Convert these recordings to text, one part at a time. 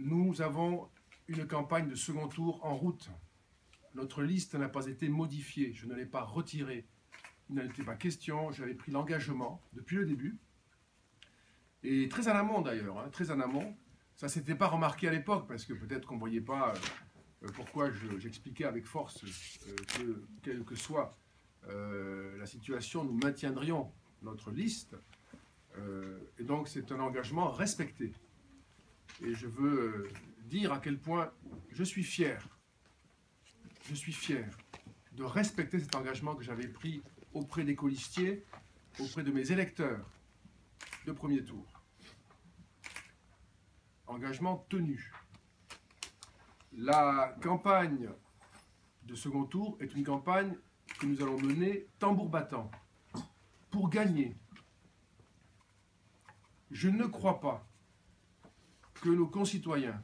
Nous avons une campagne de second tour en route. Notre liste n'a pas été modifiée, je ne l'ai pas retirée. Il n'en était pas question, j'avais pris l'engagement depuis le début. Et très en amont d'ailleurs, très en amont. Ça ne s'était pas remarqué à l'époque, parce que peut-être qu'on ne voyait pas pourquoi j'expliquais avec force que, quelle que soit la situation, nous maintiendrions notre liste. Et donc c'est un engagement respecté. Et je veux dire à quel point je suis fier de respecter cet engagement que j'avais pris auprès des colistiers, auprès de mes électeurs de premier tour. Engagement tenu. La campagne de second tour est une campagne que nous allons mener tambour battant pour gagner. Je ne crois pas que nos concitoyens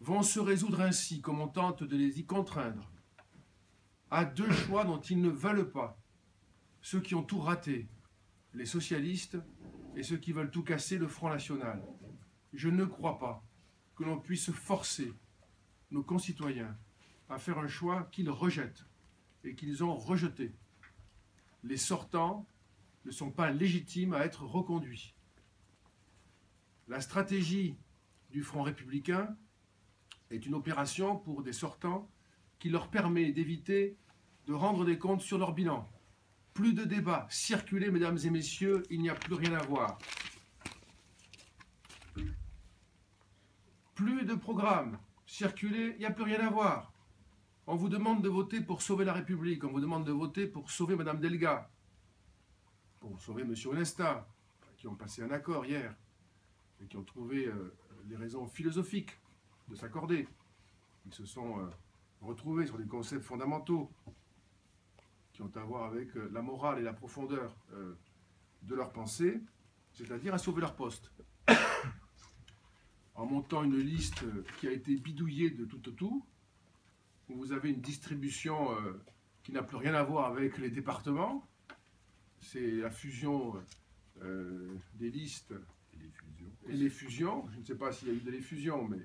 vont se résoudre ainsi, comme on tente de les y contraindre, à deux choix dont ils ne veulent pas. Ceux qui ont tout raté, les socialistes, et ceux qui veulent tout casser, le Front National. Je ne crois pas que l'on puisse forcer nos concitoyens à faire un choix qu'ils rejettent et qu'ils ont rejeté. Les sortants ne sont pas légitimes à être reconduits. La stratégie du Front républicain est une opération pour des sortants qui leur permet d'éviter de rendre des comptes sur leur bilan. Plus de débats, circulez mesdames et messieurs, il n'y a plus rien à voir. Plus de programmes, circulez, il n'y a plus rien à voir. On vous demande de voter pour sauver la République, on vous demande de voter pour sauver Madame Delga, pour sauver Monsieur Onesta, qui ont passé un accord hier, et qui ont trouvé les raisons philosophiques de s'accorder. Ils se sont retrouvés sur des concepts fondamentaux qui ont à voir avec la morale et la profondeur de leur pensée, c'est-à-dire à sauver leur poste. En montant une liste qui a été bidouillée de tout au tout, où vous avez une distribution qui n'a plus rien à voir avec les départements, c'est la fusion des listes et les fusions. Je ne sais pas s'il y a eu des fusions, mais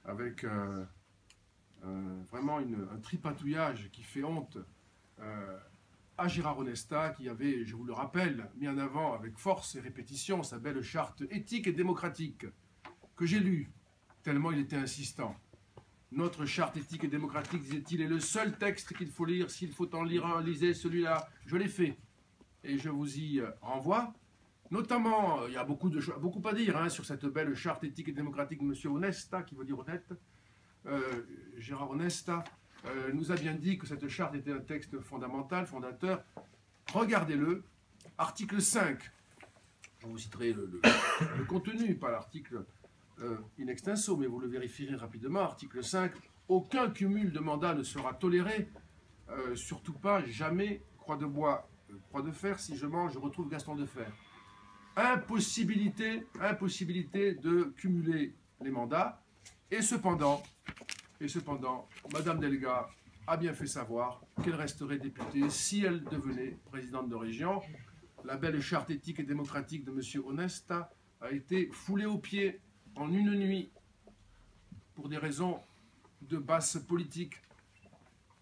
avec vraiment un tripatouillage qui fait honte à Gérard Onesta, qui avait, je vous le rappelle, mis en avant avec force et répétition sa belle charte éthique et démocratique, que j'ai lue, tellement il était insistant. Notre charte éthique et démocratique, disait-il, est le seul texte qu'il faut lire. S'il faut en lire un, lisez celui-là. Je l'ai fait. Et je vous y renvoie. Notamment, il y a beaucoup à dire sur cette belle charte éthique et démocratique de M. Onesta, qui veut dire honnête. Gérard Onesta nous a bien dit que cette charte était un texte fondamental, fondateur. Regardez-le. Article 5. Je vous citerai le contenu, pas l'article in extenso, mais vous le vérifierez rapidement. Article 5. Aucun cumul de mandats ne sera toléré. Surtout pas, jamais, croix de bois, croix de fer, si je mange, je retrouve Gaston de Fer. Impossibilité de cumuler les mandats. Et cependant, Madame Delga a bien fait savoir qu'elle resterait députée si elle devenait présidente de région. La belle charte éthique et démocratique de M. Onesta a été foulée aux pieds en une nuit pour des raisons de basse politique.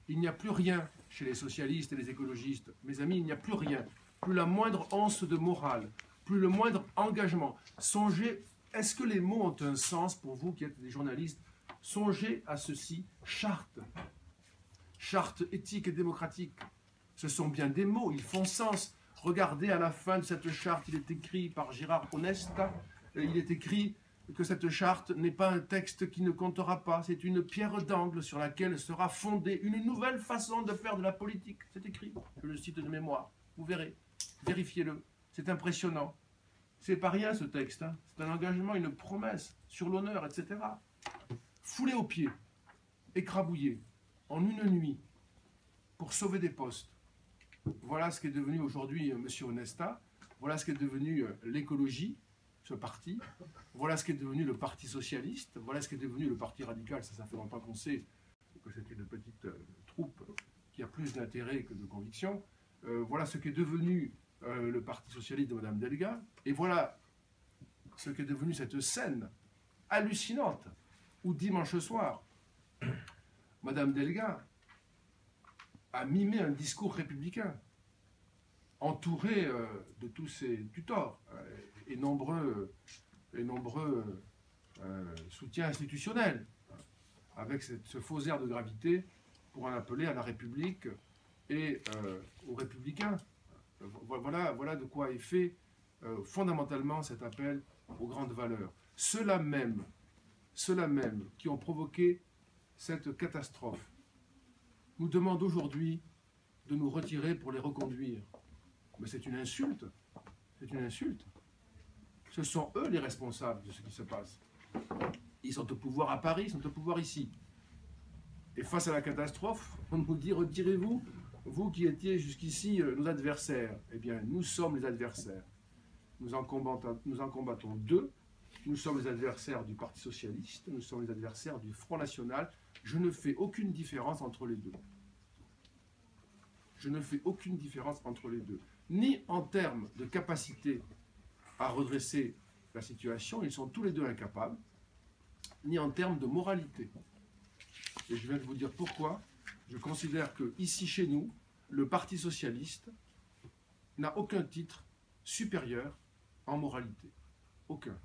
Il n'y a plus rien chez les socialistes et les écologistes. Mes amis, il n'y a plus rien. Plus la moindre once de morale, plus le moindre engagement. Songez, est-ce que les mots ont un sens pour vous qui êtes des journalistes? Songez à ceci, charte éthique et démocratique. Ce sont bien des mots, ils font sens. Regardez à la fin de cette charte, il est écrit par Gérard Onesta, il est écrit que cette charte n'est pas un texte qui ne comptera pas, c'est une pierre d'angle sur laquelle sera fondée une nouvelle façon de faire de la politique. C'est écrit, je le cite de mémoire, vous verrez, vérifiez-le, c'est impressionnant. C'est pas rien ce texte, c'est un engagement, une promesse sur l'honneur, etc. Foulé aux pieds, écrabouillé, en une nuit, pour sauver des postes. Voilà ce qu'est devenu aujourd'hui M. Onesta, voilà ce qu'est devenu l'écologie, ce parti, voilà ce qu'est devenu le Parti socialiste, voilà ce qu'est devenu le Parti radical, ça fait longtemps qu'on sait que c'est une petite troupe qui a plus d'intérêt que de conviction, voilà ce qu'est devenu le Parti socialiste de Mme Delga, et voilà ce qu'est devenu cette scène hallucinante où dimanche soir, Madame Delga a mimé un discours républicain, entouré de tous ses tutors et nombreux soutiens institutionnels, avec ce faux air de gravité pour en appeler à la République et aux républicains. Voilà de quoi est fait fondamentalement cet appel aux grandes valeurs. Ceux-là même qui ont provoqué cette catastrophe nous demandent aujourd'hui de nous retirer pour les reconduire. Mais c'est une insulte. C'est une insulte. Ce sont eux les responsables de ce qui se passe. Ils sont au pouvoir à Paris, ils sont au pouvoir ici. Et face à la catastrophe, on nous dit, retirez-vous, vous qui étiez jusqu'ici nos adversaires. Eh bien, nous sommes les adversaires. Nous en combattons deux. Nous sommes les adversaires du Parti Socialiste, nous sommes les adversaires du Front National. Je ne fais aucune différence entre les deux. Je ne fais aucune différence entre les deux. Ni en termes de capacité à redresser la situation, ils sont tous les deux incapables, ni en termes de moralité. Et je viens de vous dire pourquoi. Je considère que ici chez nous, le Parti Socialiste n'a aucun titre supérieur en moralité. Aucun.